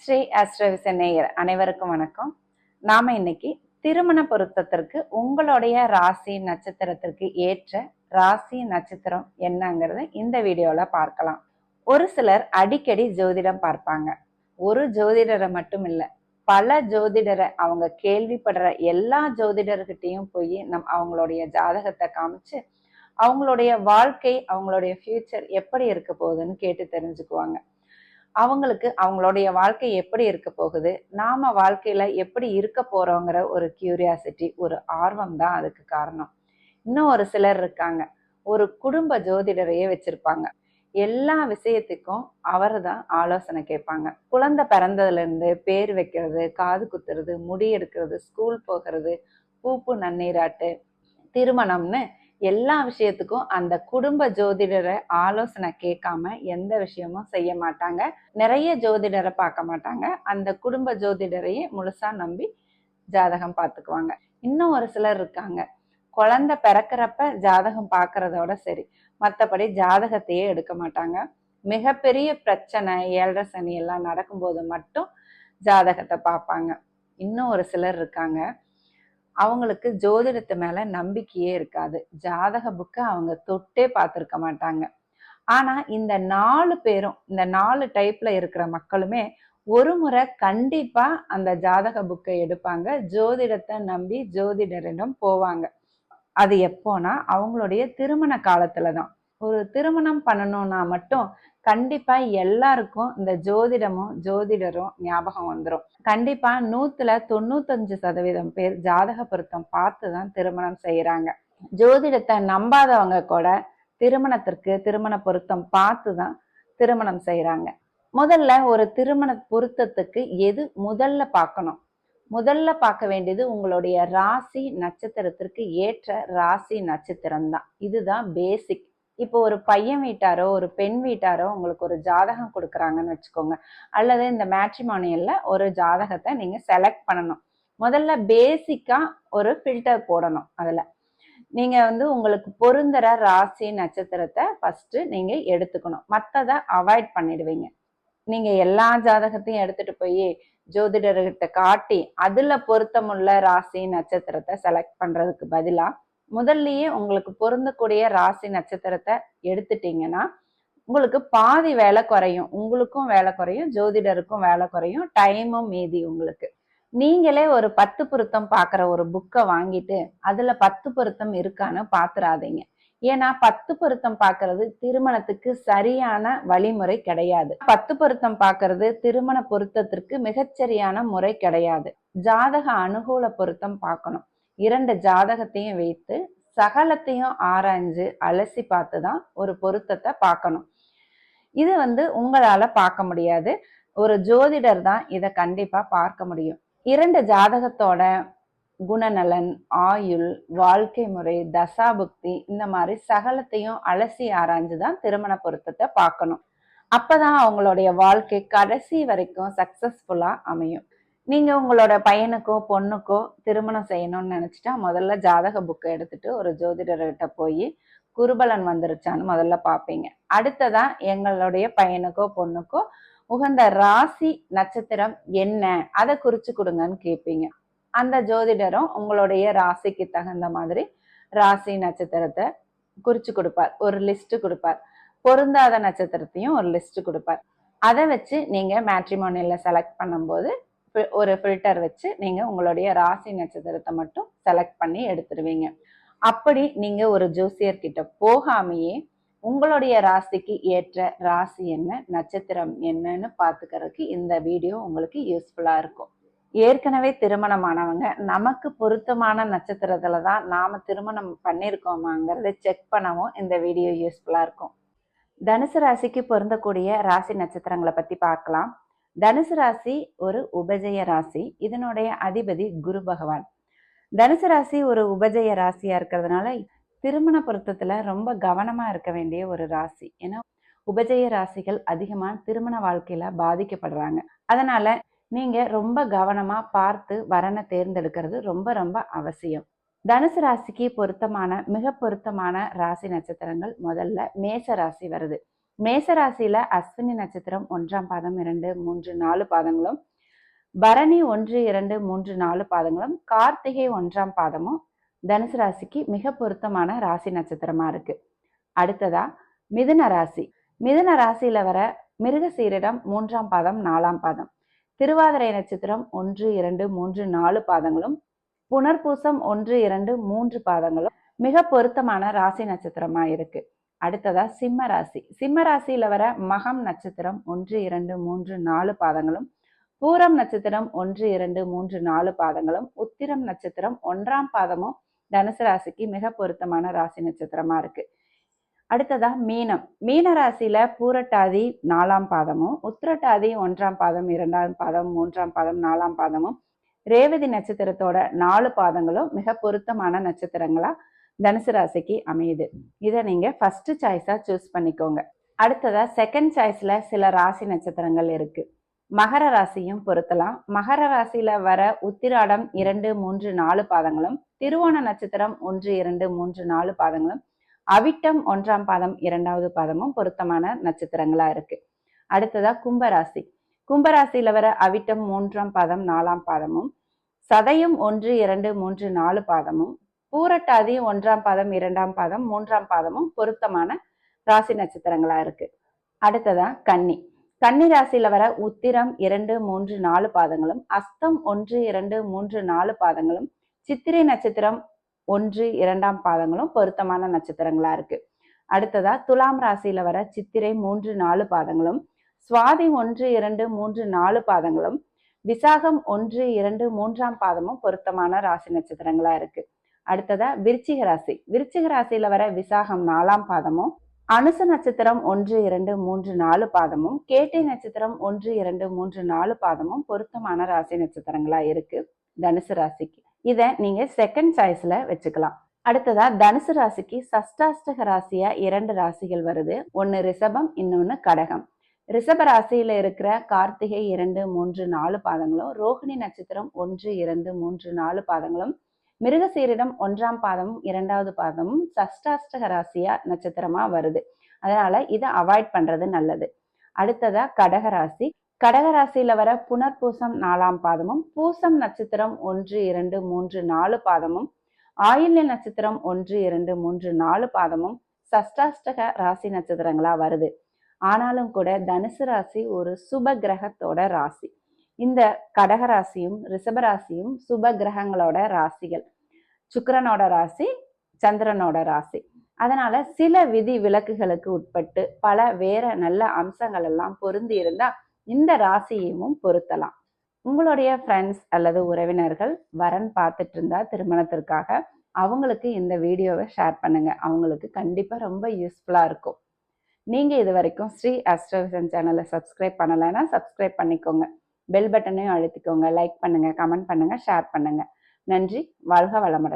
ஸ்ரீ அஸ்ட்ரவிச நேயர் அனைவருக்கும் வணக்கம். நாம இன்னைக்கு திருமண பொருத்தத்திற்கு உங்களுடைய ராசி நட்சத்திரத்திற்கு ஏற்ற ராசி நட்சத்திரம் என்னங்கிறத இந்த வீடியோல பார்க்கலாம். ஒரு சிலர் அடிக்கடி ஜோதிடம் பார்ப்பாங்க. ஒரு ஜோதிடரை மட்டும் இல்ல, பல ஜோதிடரை அவங்க கேள்விப்படுற எல்லா ஜோதிடர்கிட்டையும் போய் அவங்களுடைய ஜாதகத்தை காமிச்சு அவங்களுடைய வாழ்க்கை, அவங்களுடைய ஃபியூச்சர் எப்படி இருக்க போகுதுன்னு கேட்டு தெரிஞ்சுக்குவாங்க. அவங்களுக்கு அவங்களுடைய வாழ்க்கை எப்படி இருக்க போகுது, நாம வாழ்க்கையில எப்படி இருக்க போறோங்கிற ஒரு கியூரியாசிட்டி, ஒரு ஆர்வம் தான் அதுக்கு காரணம். இன்னும் ஒரு சிலர் இருக்காங்க, ஒரு குடும்ப ஜோதிடரையே வச்சிருப்பாங்க. எல்லா விஷயத்துக்கும் அவர் தான் ஆலோசனை கேட்பாங்க. குழந்தை பிறந்ததுல இருந்து பேர் வைக்கிறது, காது குத்துறது, முடி எடுக்கிறது, ஸ்கூல் போகிறது, பூப்பு நன்னீராட்டு, திருமணம்னு எல்லா விஷயத்துக்கும் அந்த குடும்ப ஜோதிடரை ஆலோசனை கேட்காம எந்த விஷயமும் செய்ய மாட்டாங்க. நிறைய ஜோதிடரை பார்க்க மாட்டாங்க. அந்த குடும்ப ஜோதிடரையே முழுசா நம்பி ஜாதகம் பார்த்துக்குவாங்க. இன்னும் ஒரு சிலர் இருக்காங்க, குழந்தை பிறக்கிறப்ப ஜாதகம் பார்க்கறதோட சரி, மற்றபடி ஜாதகத்தையே எடுக்க மாட்டாங்க. மிகப்பெரிய பிரச்சனை, ஏழரை சனி எல்லாம் நடக்கும்போது மட்டும் ஜாதகத்தை பார்ப்பாங்க. இன்னும் ஒரு சிலர் இருக்காங்க, அவங்களுக்கு ஜோதிடத்து மேல நம்பிக்கையே இருக்காது. ஜாதக புக்கை அவங்க தொட்டே பார்த்துருக்க மாட்டாங்க. ஆனா இந்த 4 பேரும், இந்த 4 டைப்ல இருக்கிற மக்களுமே ஒரு முறை கண்டிப்பா அந்த ஜாதக புக்கை எடுப்பாங்க. ஜோதிடத்தை நம்பி ஜோதிடரிடம் போவாங்க. அது எப்போனா அவங்களுடைய திருமண காலத்துலதான். ஒரு திருமணம் பண்ணணும்னா மட்டும் கண்டிப்பா எல்லாருக்கும் இந்த ஜோதிடமும் ஜோதிடரும் ஞாபகம் வந்துடும். கண்டிப்பா 100% பேர் ஜாதக பொருத்தம் பார்த்துதான் திருமணம் செய்யறாங்க. ஜோதிடத்தை நம்பாதவங்க கூட திருமணத்திற்கு திருமண பொருத்தம் பார்த்துதான் திருமணம் செய்யறாங்க. முதல்ல ஒரு திருமண பொருத்தத்துக்கு எது முதல்ல பார்க்கணும்? முதல்ல பார்க்க வேண்டியது உங்களுடைய ராசி நட்சத்திரத்திற்கு ஏற்ற ராசி நட்சத்திரம் தான். இதுதான் பேசிக். இப்போ ஒரு பையன் வீட்டாரோ ஒரு பெண் வீட்டாரோ உங்களுக்கு ஒரு ஜாதகம் கொடுக்குறாங்கன்னு வச்சுக்கோங்க, அல்லது இந்த மேட்ரிமோனியல்ல ஒரு ஜாதகத்தை நீங்க செலக்ட் பண்ணணும். முதல்ல பேசிக்கா ஒரு ஃபில்டர் போடணும். அதுல நீங்க உங்களுக்கு பொருந்துற ராசி நட்சத்திரத்தை ஃபர்ஸ்ட் நீங்க எடுத்துக்கணும். மற்றதை அவாய்ட் பண்ணிடுவீங்க. நீங்க எல்லா ஜாதகத்தையும் எடுத்துட்டு போய் ஜோதிடர்கிட்ட காட்டி அதுல பொருத்தமுள்ள ராசி நட்சத்திரத்தை செலக்ட் பண்றதுக்கு பதிலா முதல்லயே உங்களுக்கு பொருந்தக்கூடிய ராசி நட்சத்திரத்தை எடுத்துட்டீங்கன்னா உங்களுக்கு பாதி வேலை குறையும். உங்களுக்கும் வேலை குறையும், ஜோதிடருக்கும் வேலை குறையும், டைமும் மீதி. உங்களுக்கு நீங்களே ஒரு 10 பொருத்தம் பார்க்குற ஒரு புக்கை வாங்கிட்டு அதுல 10 பொருத்தம் இருக்கான்னு பாத்துறாதீங்க. ஏன்னா 10 பொருத்தம் பார்க்கறது திருமணத்துக்கு சரியான வழிமுறை கிடையாது. 10 பொருத்தம் பார்க்கறது திருமண பொருத்தத்திற்கு மிகச்சரியான முறை கிடையாது. ஜாதக அனுகூல பொருத்தம் பார்க்கணும். 2 ஜாதகத்தையும் வைத்து சகலத்தையும் ஆராய்ஞ்சு அலசி பார்த்துதான் ஒரு பொருத்தத்தை பார்க்கணும். இது உங்களால பார்க்க முடியாது. ஒரு ஜோதிடர் தான் இதை கண்டிப்பா பார்க்க முடியும். 2 ஜாதகத்தோட குணநலன், ஆயுள், வாழ்க்கை முறை, தசாபுக்தி, இந்த மாதிரி சகலத்தையும் அலசி ஆராய்ஞ்சுதான் திருமண பொருத்தத்தை பார்க்கணும். அப்பதான் அவங்களுடைய வாழ்க்கை கடைசி வரைக்கும் சக்சஸ்ஃபுல்லா அமையும். நீங்க உங்களோட பையனுக்கோ பொண்ணுக்கோ திருமணம் செய்யணும்னு நினைச்சிட்டா முதல்ல ஜாதக புக்கை எடுத்துட்டு ஒரு ஜோதிடர்கிட்ட போய் குருபலன் வந்துருச்சான்னு முதல்ல பார்ப்பீங்க. அடுத்ததா எங்களுடைய பையனுக்கோ பொண்ணுக்கோ உகந்த ராசி நட்சத்திரம் என்ன, அதை குறிச்சு கொடுங்கன்னு கேட்பீங்க. அந்த ஜோதிடரும் உங்களுடைய ராசிக்கு தகுந்த மாதிரி ராசி நட்சத்திரத்தை குறிச்சு கொடுப்பார். ஒரு லிஸ்ட் கொடுப்பார். பொருந்தாத நட்சத்திரத்தையும் ஒரு லிஸ்ட் கொடுப்பார். அதை வச்சு நீங்க மேட்ரிமோனியல்ல செலக்ட் பண்ணும்போது ஒரு ஃபில்டர் வச்சு நீங்க உங்களுடைய ராசி நட்சத்திரத்தை மட்டும் செலக்ட் பண்ணி எடுத்துருவீங்க. அப்படி நீங்க ஒரு ஜோசியர் கிட்ட போகாமையே உங்களுடைய ராசிக்கு ஏற்ற ராசி என்ன, நட்சத்திரம் என்னன்னு பார்த்துக்கிறதுக்கு இந்த வீடியோ உங்களுக்கு யூஸ்ஃபுல்லா இருக்கும். ஏற்கனவே திருமணமானவங்க நமக்கு பொருத்தமான நட்சத்திரத்துல தான் நாம திருமணம் பண்ணியிருக்கோமாங்கிறத செக் பண்ணவும் இந்த வீடியோ யூஸ்ஃபுல்லா இருக்கும். தனுசு ராசிக்கு பொருந்தக்கூடிய ராசி நட்சத்திரங்களை பத்தி பார்க்கலாம். தனுசு ராசி ஒரு உபஜய ராசி. இதனுடைய அதிபதி குரு பகவான். தனுசு ராசி ஒரு உபஜய ராசியா இருக்கிறதுனால திருமண பொருத்தத்துல ரொம்ப கவனமா இருக்க வேண்டிய ஒரு ராசி. ஏன்னா உபஜய ராசிகள் அதிகமா திருமண வாழ்க்கையில பாதிக்கப்படுறாங்க. அதனால நீங்க ரொம்ப கவனமா பார்த்து வரனை தேர்ந்தெடுக்கிறது ரொம்ப ரொம்ப அவசியம். தனுசு ராசிக்கு பொருத்தமான மிக பொருத்தமான ராசி நட்சத்திரங்கள் முதல்ல மேச ராசி வருது. மேசராசியில அஸ்வினி நட்சத்திரம் 1ஆம் பாதம் 2, 3, 4 பாதங்களும், பரணி 1, 2, 3, 4 பாதங்களும், கார்த்திகை 1ஆம் பாதமும் தனுசு ராசிக்கு மிக பொருத்தமான ராசி நட்சத்திரமா இருக்கு. அடுத்ததா மிதுன ராசி. மிதுன ராசியில வர மிருகசீரிடம் 3ஆம் பாதம் 4ஆம் பாதம், திருவாதிரை நட்சத்திரம் 1, 2, 3, 4 பாதங்களும், புனர்பூசம் 1, 2, 3 பாதங்களும் மிக பொருத்தமான ராசி நட்சத்திரமா இருக்கு. அடுத்ததா சிம்ம ராசி. சிம்ம ராசியில வர மகம் நட்சத்திரம் 1, 2, 3, 4 பாதங்களும், பூரம் நட்சத்திரம் 1, 2, 3, 4 பாதங்களும், உத்திரம் நட்சத்திரம் 1ஆம் பாதமும் தனுசு ராசிக்கு மிக பொருத்தமான ராசி நட்சத்திரமா இருக்கு. அடுத்ததா மீனம். மீன ராசியில பூரட்டாதி 4ஆம் பாதமும், உத்திரட்டாதி 1ஆம் பாதம், 2ஆம் பாதம், 3ஆம் பாதம், 4ஆம் பாதமும், ரேவதி நட்சத்திரத்தோட 4 பாதங்களும் மிக பொருத்தமான நட்சத்திரங்களா தனுசு ராசிக்கு அமையுது. இதை நீங்க ஃபர்ஸ்ட் சாய்ஸா சூஸ் பண்ணிக்கோங்க. அடுத்ததா செகண்ட் சாய்ஸ்ல சில ராசி நட்சத்திரங்கள் இருக்கு. மகர ராசியும் பொருத்தலாம். மகர ராசியில வர உத்திராடம் 2, 3, 4 பாதங்களும், திருவோண நட்சத்திரம் 1, 2, 3, 4 பாதங்களும், அவிட்டம் 1ஆம் பாதம் 2வது பாதமும் பொருத்தமான நட்சத்திரங்களா இருக்கு. அடுத்ததா கும்பராசி. கும்பராசியில வர அவிட்டம் 3ஆம் பாதம் 4ஆம் பாதமும், சதயம் 1, 2, 3, 4 பாதமும், பூரட்டாதி 1ஆம் பாதம் 2ஆம் பாதம் 3ஆம் பாதமும் பொருத்தமான ராசி நட்சத்திரங்களா இருக்கு. அடுத்ததா கன்னி. கன்னி ராசியில வர உத்திரம் 2, 3, 4 பாதங்களும், அஸ்தம் 1, 2, 3, 4 பாதங்களும், சித்திரை நட்சத்திரம் 1, 2ஆம் பாதங்களும் பொருத்தமான நட்சத்திரங்களா இருக்கு. அடுத்ததா துலாம் ராசியில வர சித்திரை 3, 4 பாதங்களும், சுவாதி 1, 2, 3, 4 பாதங்களும், விசாகம் 1, 2, 3ஆம் பாதமும் பொருத்தமான ராசி நட்சத்திரங்களா இருக்கு. அடுத்ததா விருச்சிக ராசி. விருச்சிக ராசியில வர விசாகம் 4ஆம் பாதமும், அனுச நட்சத்திரம் 1, 2, 3, 4 பாதமும், கேட்டை நட்சத்திரம் 1, 2, 3, 4 பாதமும் பொருத்தமான ராசி நட்சத்திரங்களா இருக்கு தனுசு ராசிக்கு. இதை நீங்க செகண்ட் சாய்ஸ்ல வச்சுக்கலாம். அடுத்ததா தனுசு ராசிக்கு சஷ்டாஷ்டக ராசியா 2 ராசிகள் வருது. ஒன்னு ரிஷபம், இன்னொன்னு கடகம். ரிஷப ராசியில இருக்கிற கார்த்திகை 2, 3, 4 பாதங்களும், ரோகிணி நட்சத்திரம் 1, 2, 3, 4 பாதங்களும், மிருகசீரிடம் 1ஆம் பாதமும் 2வது பாதமும் சஷ்டாஷ்டக ராசியா நட்சத்திரமா வருது. அதனால இதை அவாய்ட் பண்றது நல்லது. அடுத்ததா கடகராசி. கடகராசியில வர புனர்பூசம் 4ஆம் பாதமும், பூசம் நட்சத்திரம் 1, 2, 3, 4 பாதமும், ஆயில்ய நட்சத்திரம் 1, 2, 3, 4 பாதமும் சஷ்டாஷ்டக ராசி நட்சத்திரங்களா வருது. ஆனாலும் கூட தனுசு ராசி ஒரு சுப கிரகத்தோட ராசி. இந்த கடகராசியும் ரிஷபராசியும் சுப கிரகங்களோட ராசிகள். சுக்கிரனோட ராசி, சந்திரனோட ராசி. அதனால சில விதி விலக்குகளுக்கு உட்பட்டு பல வேற நல்ல அம்சங்கள் எல்லாம் பொருந்தி இருந்தா இந்த ராசியையும் பொருத்தலாம். உங்களுடைய ஃப்ரெண்ட்ஸ் அல்லது உறவினர்கள் வரன் பார்த்துட்டு இருந்தா திருமணத்திற்காக அவங்களுக்கு இந்த வீடியோவை ஷேர் பண்ணுங்க. அவங்களுக்கு கண்டிப்பா ரொம்ப யூஸ்ஃபுல்லா இருக்கும். நீங்க இது வரைக்கும் ஸ்ரீ ஆஸ்ட்ரோவிஷன் சேனலை சப்ஸ்கிரைப் பண்ணலைன்னா சப்ஸ்கிரைப் பண்ணிக்கோங்க. பெல் பட்டனையும் அழுத்திக்கோங்க. லைக் பண்ணுங்க, கமெண்ட் பண்ணுங்க, ஷேர் பண்ணுங்க. நன்றி. வாழ்க வளமுடன்.